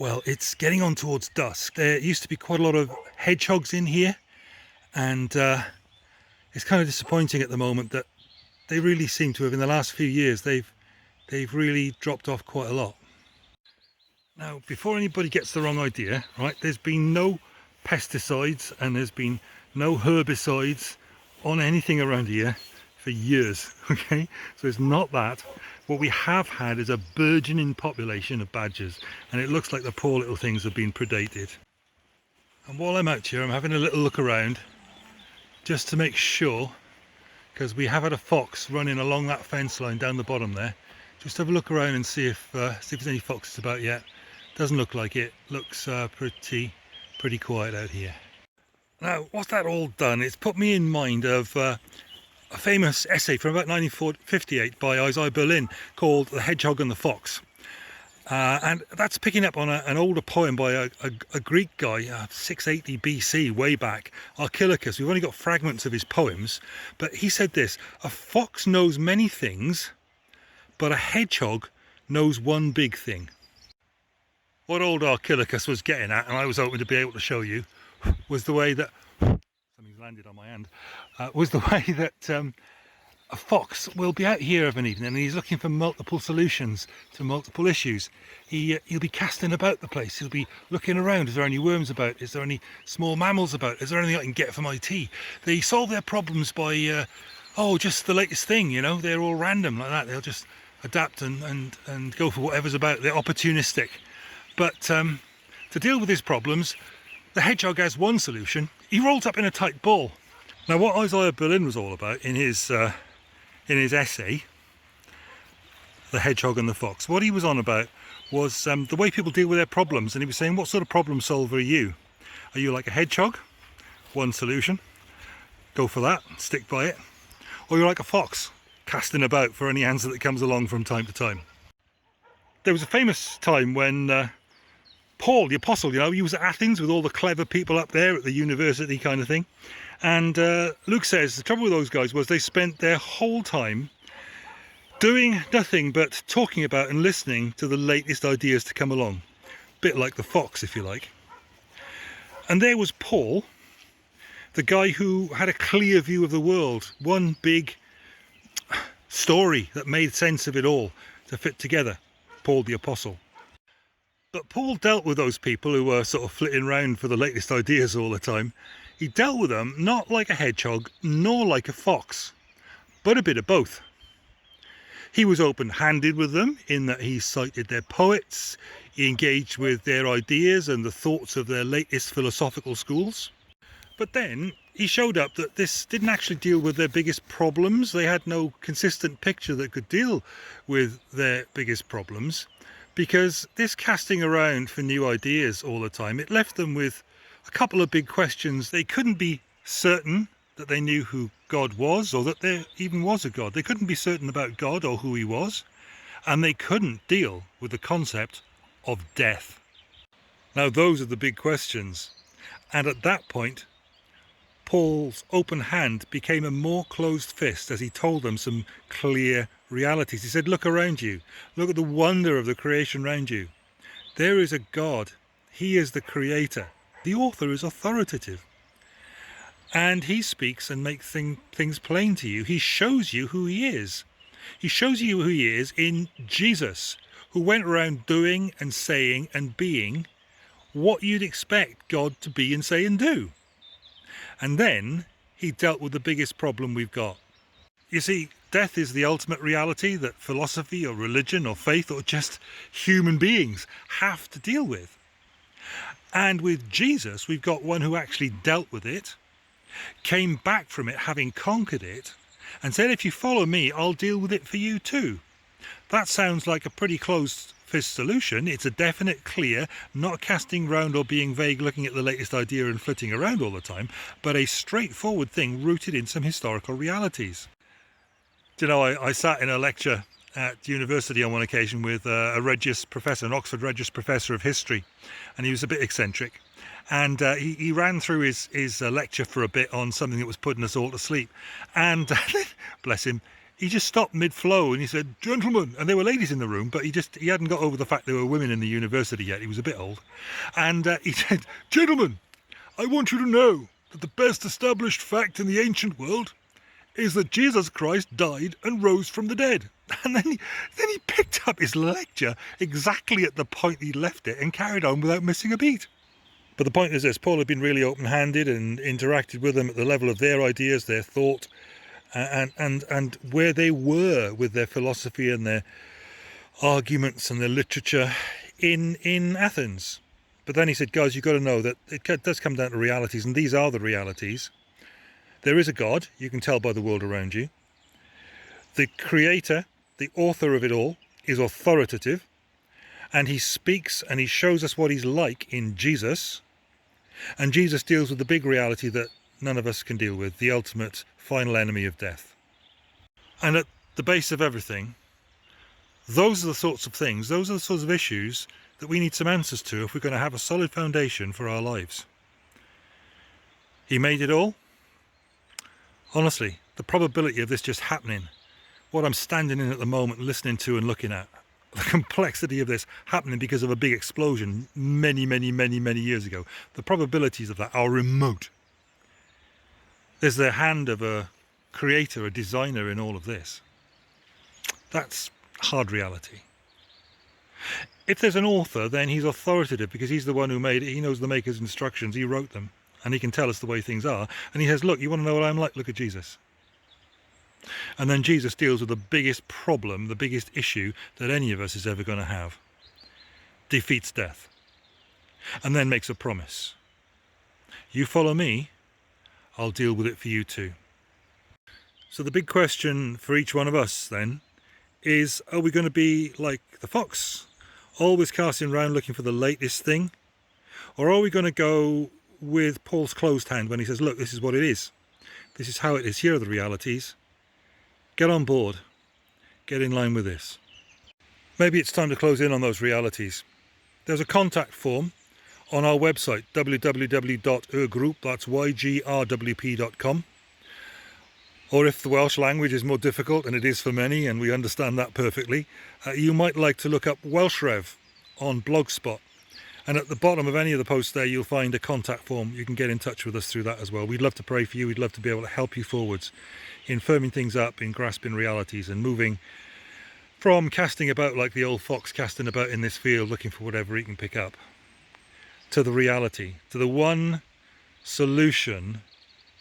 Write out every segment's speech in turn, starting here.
Well, it's getting on towards dusk. There used to be quite a lot of hedgehogs in here, and it's kind of disappointing at the moment that they really seem to have, in the last few years, they've really dropped off quite a lot. Now, before anybody gets the wrong idea, right, there's been no pesticides and there's been no herbicides on anything around here for years, okay? So it's not that. What we have had is a burgeoning population of badgers, and it looks like the poor little things have been predated. And while I'm out here, I'm having a little look around just to make sure, because we have had a fox running along that fence line down the bottom there. Just have a look around and see if there's any foxes about yet. Doesn't look like it. Looks pretty quiet out here. Now, what's that all done? It's put me in mind of a famous essay from about 1958 by Isaiah Berlin called "The Hedgehog and the Fox," and that's picking up on an older poem by a Greek guy, 680 BC, way back, Archilochus. We've only got fragments of his poems, but he said this: "A fox knows many things, but a hedgehog knows one big thing." What old Archilochus was getting at, and I was hoping to be able to show you, was the way that something's landed on my hand. Was the way that a fox will be out here of an evening and he's looking for multiple solutions to multiple issues. He'll be casting about the place. He'll be looking around. Is there any worms about? Is there any small mammals about? Is there anything I can get for my tea? They solve their problems by just the latest thing. You know, they're all random like that. They'll just adapt and go for whatever's about. They're opportunistic. But to deal with his problems, the hedgehog has one solution. He rolls up in a tight ball. Now, what Isaiah Berlin was all about in his essay, "The Hedgehog and the Fox," what he was on about was the way people deal with their problems. And he was saying, what sort of problem solver are you? Are you like a hedgehog? One solution. Go for that. Stick by it. Or you're like a fox, casting about for any answer that comes along from time to time. There was a famous time when Paul, the apostle, you know, he was at Athens with all the clever people up there at the university kind of thing. And Luke says the trouble with those guys was they spent their whole time doing nothing but talking about and listening to the latest ideas to come along. Bit like the fox, if you like. And there was Paul, the guy who had a clear view of the world. One big story that made sense of it all to fit together. Paul the apostle. But Paul dealt with those people who were sort of flitting around for the latest ideas all the time. He dealt with them not like a hedgehog, nor like a fox, but a bit of both. He was open-handed with them in that he cited their poets, he engaged with their ideas and the thoughts of their latest philosophical schools. But then he showed up that this didn't actually deal with their biggest problems. They had no consistent picture that could deal with their biggest problems. Because this casting around for new ideas all the time, it left them with a couple of big questions. They couldn't be certain that they knew who God was, or that there even was a God. They couldn't be certain about God or who he was, and they couldn't deal with the concept of death. Now those are the big questions. And at that point, Paul's open hand became a more closed fist as he told them some clear realities. He said, look around you. Look at the wonder of the creation around you. There is a God. He is the creator. The author is authoritative. And he speaks and makes things plain to you. He shows you who he is. He shows you who he is in Jesus, who went around doing and saying and being what you'd expect God to be and say and do. And then he dealt with the biggest problem we've got. You see, death is the ultimate reality that philosophy or religion or faith or just human beings have to deal with. And with Jesus, we've got one who actually dealt with it, came back from it having conquered it, and said, if you follow me, I'll deal with it for you too. That sounds like a pretty closed fist solution. It's a definite, clear, not casting round or being vague, looking at the latest idea and flitting around all the time, but a straightforward thing rooted in some historical realities. Do you know, I sat in a lecture at university on one occasion with a Regius professor, an Oxford Regius professor of history, and he was a bit eccentric. And he ran through his lecture for a bit on something that was putting us all to sleep. And bless him, he just stopped mid-flow and he said, "Gentlemen," and there were ladies in the room, but he hadn't got over the fact there were women in the university yet. He was a bit old. And he said, "Gentlemen, I want you to know that the best established fact in the ancient world is that Jesus Christ died and rose from the dead." And then he picked up his lecture exactly at the point he left it and carried on without missing a beat. But the point is this: Paul had been really open-handed and interacted with them at the level of their ideas, their thought, and where they were with their philosophy and their arguments and their literature in Athens. But then he said, guys, you've got to know that it does come down to realities, and these are the realities. There is a God, you can tell by the world around you. The creator, the author of it all, is authoritative, and he speaks and he shows us what he's like in Jesus. And Jesus deals with the big reality that none of us can deal with, the ultimate final enemy of death. And at the base of everything, those are the sorts of things, those are the sorts of issues that we need some answers to if we're going to have a solid foundation for our lives. He made it all. Honestly, the probability of this just happening, what I'm standing in at the moment, listening to and looking at, the complexity of this happening because of a big explosion many years ago, the probabilities of that are remote. There's the hand of a creator, a designer in all of this. That's hard reality. If there's an author, then he's authoritative because he's the one who made it. He knows the maker's instructions, he wrote them, and he can tell us the way things are. And he says, look, you want to know what I'm like? Look at Jesus. And then Jesus deals with the biggest problem, the biggest issue that any of us is ever going to have. Defeats death. And then makes a promise. You follow me, I'll deal with it for you too. So the big question for each one of us then is, are we going to be like the fox, always casting around looking for the latest thing? Or are we going to go with Paul's closed hand when he says, look, this is what it is. This is how it is. Here are the realities. Get on board. Get in line with this. Maybe it's time to close in on those realities. There's a contact form on our website, www.yrgroup, that's YGRWP.com. Or if the Welsh language is more difficult, and it is for many, and we understand that perfectly, you might like to look up Welshrev on Blogspot. And at the bottom of any of the posts there, you'll find a contact form. You can get in touch with us through that as well. We'd love to pray for you. We'd love to be able to help you forwards in firming things up, in grasping realities and moving from casting about like the old fox casting about in this field looking for whatever he can pick up, to the reality, to the one solution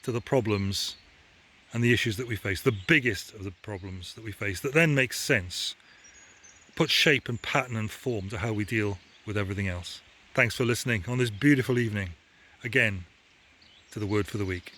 to the problems and the issues that we face, the biggest of the problems that we face, that then makes sense, puts shape and pattern and form to how we deal with everything else. Thanks for listening on this beautiful evening, again, to the Word for the Week.